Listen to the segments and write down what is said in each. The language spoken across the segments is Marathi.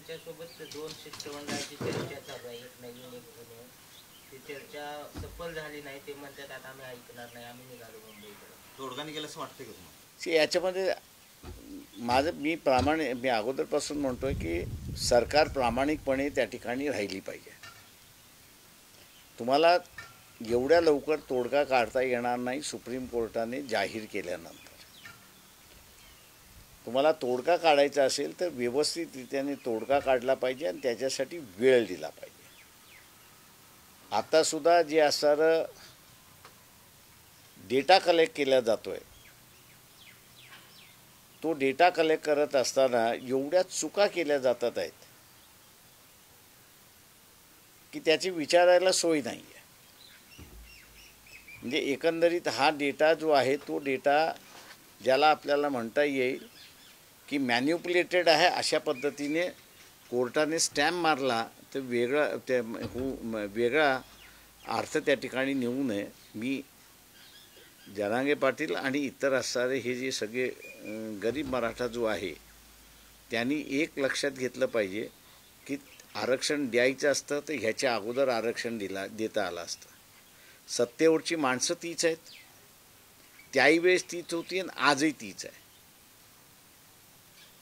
त्यांच्यासोबत दोन शिष्टमंडळाची चर्चा चालू आहे, एक नवीन एक जुने. ती चर्चा सफल झाली नाही. ते म्हणतात आता आम्ही ऐकणार नाही, आम्ही निघालो मुंबईकडे. तोडगा निघाला असं वाटतं का तुम्हाला? याच्यामध्ये मी अगोदरपासून म्हणतोय की सरकार प्रामाणिकपणे त्या ठिकाणी राहिली पाहिजे. तुम्हाला एवढ्या लवकर तोडगा काढता येणार नाही. सुप्रीम कोर्टाने जाहीर केल्यानंतर तुम्हाला तोडगा काढायचा असेल तर व्यवस्थितरित्याने तोडगा काढला पाहिजे आणि त्याच्यासाठी वेळ दिला पाहिजे. आतासुद्धा जे असणारं डेटा कलेक्ट केला जातो आहे, तो डेटा कलेक्ट करत असताना एवढ्या चुका केल्या जातात आहेत की त्याची विचारायला सोय नाही आहे. म्हणजे एकंदरीत हा डेटा जो आहे तो डेटा ज्याला आपल्याला म्हणता येईल की मॅन्युप्युलेटेड आहे अशा पद्धतीने कोर्टाने स्टॅम्प मारला तर वेगळा अर्थ त्या ठिकाणी नेऊ नये. मी जरांगे पाटील आणि इतर असणारे हे जे सगळे गरीब मराठा जो आहे त्यांनी एक लक्षात घेतलं पाहिजे की आरक्षण द्यायचं असतं तर ह्याच्या अगोदर आरक्षण देता आलं असतं. सत्तेवरची माणसं तीच आहेत, त्याही वेळेस तीच होती आणि आजही तीच आहे.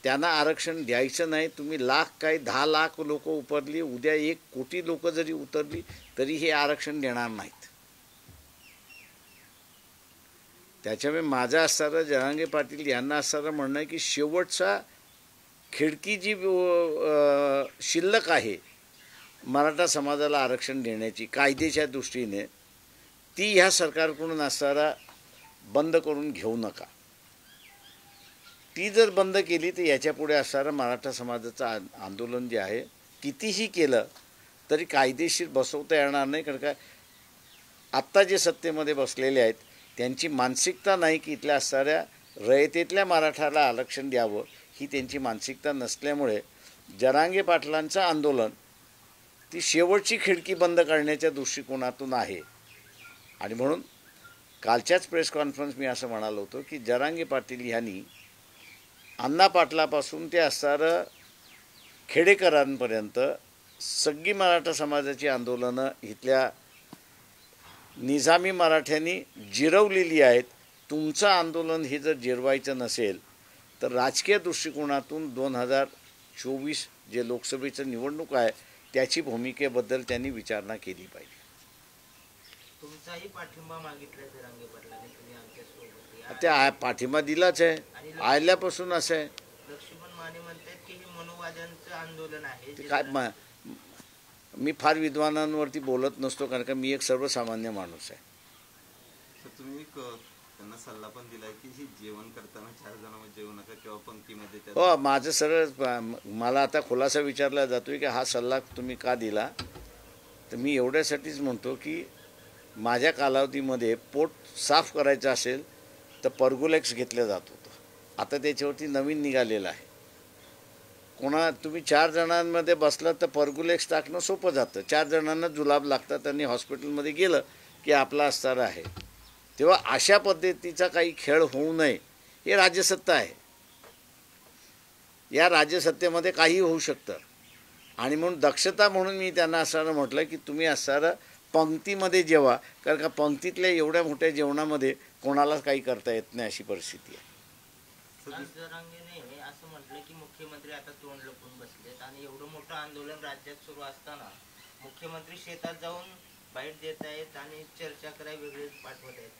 त्यांना आरक्षण द्यायचं नाही. तुम्ही लाख काय 10 लाख लोक उतरली, उद्या 1 कोटी लोक जरी उतरली तरी हे आरक्षण देणार नाहीत. त्याच्यामुळे माझं असणारं जरांगे पाटील यांना असणारं म्हणणं आहे की शेवटचा खिडकी जी शिल्लक आहे मराठा समाजाला आरक्षण देण्याची कायदेच्या दृष्टीने, ती ह्या सरकारकडून असणारा बंद करून घेऊ नका. ती जर बंद केली तर याच्यापुढे असणारं मराठा समाजाचं आंदोलन जे आहे कितीही केलं तरी कायदेशीर बसवता येणार नाही. कारण काय आत्ता जे सत्तेमध्ये बसलेले आहेत त्यांची मानसिकता नाही की इथल्या असणाऱ्या रयतेतल्या मराठाला आरक्षण द्यावं, ही त्यांची मानसिकता नसल्यामुळे जरांगे पाटलांचं आंदोलन ती शेवटची खिडकी बंद करण्याच्या दृष्टिकोनातून आहे. आणि म्हणून कालच्याच प्रेस कॉन्फरन्स मी असं म्हणालो होतो की जरांगे पाटील यांनी अण्णा पाटलापासून ते असणारं खेडेकरांपर्यंत सगळी मराठा समाजाची आंदोलनं इथल्या निजामी मराठ्यांनी जिरवलेली आहेत. तुमचं आंदोलन हे जर जिरवायचं नसेल तर राजकीय दृष्टिकोनातून 2024 जे लोकसभेचं निवडणूक आहे त्याची भूमिकेबद्दल त्यांनी विचारणा केली पाहिजे. तुमचाही पाठिंबा मागितला जरांगे पाटलांनी, तुम्ही आमच्यासोबत त्या पाठिंबा दिलाच आहे, आल्यापासून असं आहे. लक्ष्मण माने म्हणतात की हे मनोवाद्यांचं आंदोलन आहे. ते काय मी फार विद्वानांवरती बोलत नसतो कारण का मी एक सर्वसामान्य माणूस आहे. तुम्ही त्यांना सल्ला पण दिलाय की जेवण करताना 4 जणांमध्ये जेवू नका किंवा पंक्तीमध्ये. हो, माझं सरळ मला आता खुलासा विचारला जातोय की हा सल्ला तुम्ही का दिला, तर मी एवढ्यासाठीच म्हणतो की माझ्या कालावधीमध्ये पोट साफ करायचं असेल तर पर्गुलेक्स घेतलं जात होतं. आता त्याच्यावरती नवीन निघालेलं आहे. तुम्ही 4 जणांमध्ये बसलं तर पर्गुलेक्स टाकणं सोपं जातं. 4 जणांना जुलाब लागतात आणि हॉस्पिटलमध्ये गेलं की आपला असणार आहे. तेव्हा अशा पद्धतीचा काही खेळ होऊ नये. हे राज्यसत्ता आहे, या राज्यसत्तेमध्ये काही होऊ शकतं. आणि म्हणून दक्षता म्हणून मी त्यांना असं म्हटलं की तुम्ही असणारं पंक्तीमध्ये जेवा, कारण का पंक्तीतल्या एवढ्या मोठ्या जेवणामध्ये कोणालाच काही करता येत नाही अशी परिस्थिती आहे. जरांगेने असं म्हटलं की मुख्यमंत्री आता तोंड लपून बसलेत आणि एवढं मोठं आंदोलन राज्यात सुरू असताना मुख्यमंत्री शेतात जाऊन बाईट देत आहेत आणि चर्चा करायला वेगळेच पाठवत आहेत.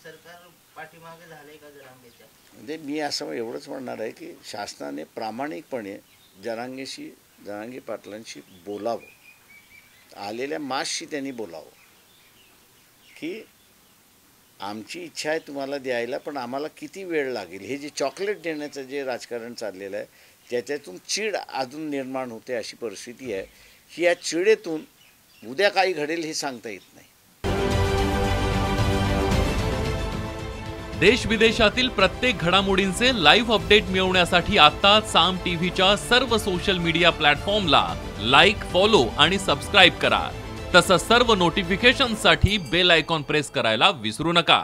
सरकार पाठीमागे झालंय का जरांगेच्या? म्हणजे मी असं एवढंच म्हणणार आहे की शासनाने प्रामाणिकपणे जरांगे पाटलांशी बोलावं, आलेल्या मासशी त्यांनी बोलावं की आमची इच्छा आहे तुम्हाला द्यायला, पण आम्हाला किती वेळ लागेल. हे जे चॉकलेट देण्याचं जे राजकारण चाललेलं आहे त्याच्यातून चीड अजून निर्माण होते अशी परिस्थिती आहे की या चिडेतून उद्या काही घडेल हे सांगता येत नाही. देश विदेशातील प्रत्येक घडामोडींचे लाईव्ह अपडेट मिळवण्यासाठी आता साम टीव्हीच्या सर्व सोशल मीडिया प्लॅटफॉर्मला लाईक, फॉलो आणि सबस्क्राईब करा. तसंच सर्व नोटिफिकेशनसाठी बेल आयकॉन प्रेस करायला विसरू नका.